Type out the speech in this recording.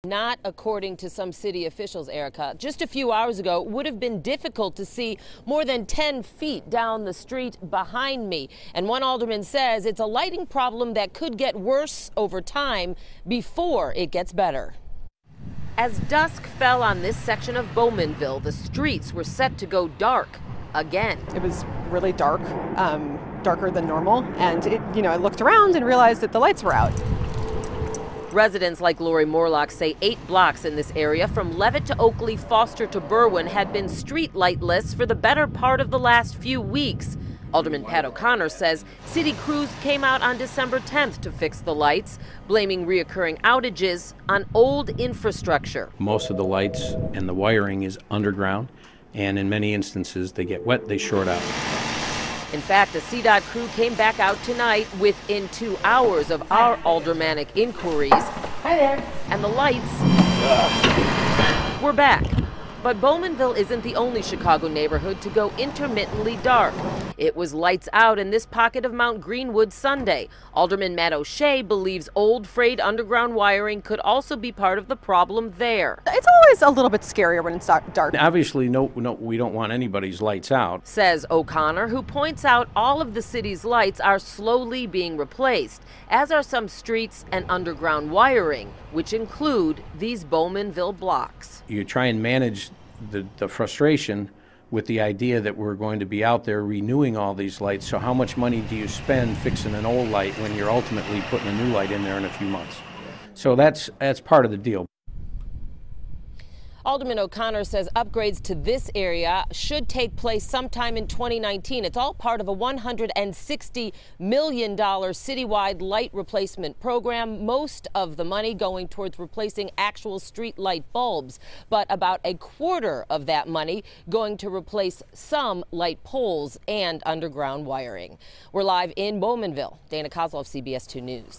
Not according to some city officials, Erica. Just a few hours ago, it would have been difficult to see more than 10 feet down the street behind me. And one alderman says it's a lighting problem that could get worse over time before it gets better. As dusk fell on this section of Bowmanville, the streets were set to go dark again. It was really dark, darker than normal. And I looked around and realized that the lights were out. Residents like Lori Morlock say 8 blocks in this area, from Levitt to Oakley, Foster to Berwyn, had been street lightless for the better part of the last few weeks. Alderman Pat O'Connor says city crews came out on December 10th to fix the lights, blaming reoccurring outages on old infrastructure. Most of the lights and the wiring is underground, and in many instances they get wet, they short out. In fact, a CDOT crew came back out tonight within 2 hours of our aldermanic inquiries. Hi there. And the lights were back. But Bowmanville isn't the only Chicago neighborhood to go intermittently dark. It was lights out in this pocket of Mount Greenwood Sunday. Alderman Matt O'Shea believes old frayed underground wiring could also be part of the problem there. It's always a little bit scarier when it's dark. Obviously, no, we don't want anybody's lights out, says O'Connor, who points out all of the city's lights are slowly being replaced, as are some streets and underground wiring, which include these Bowmanville blocks. You try and manage the frustration with the idea that we're going to be out there renewing all these lights. So how much money do you spend fixing an old light when you're ultimately putting a new light in there in a few months? So that's part of the deal. Alderman O'Connor says upgrades to this area should take place sometime in 2019. It's all part of a $160 million citywide light replacement program, most of the money going towards replacing actual street light bulbs, but about a quarter of that money going to replace some light poles and underground wiring. We're live in Bowmanville. Dana Kozlov, CBS 2 News.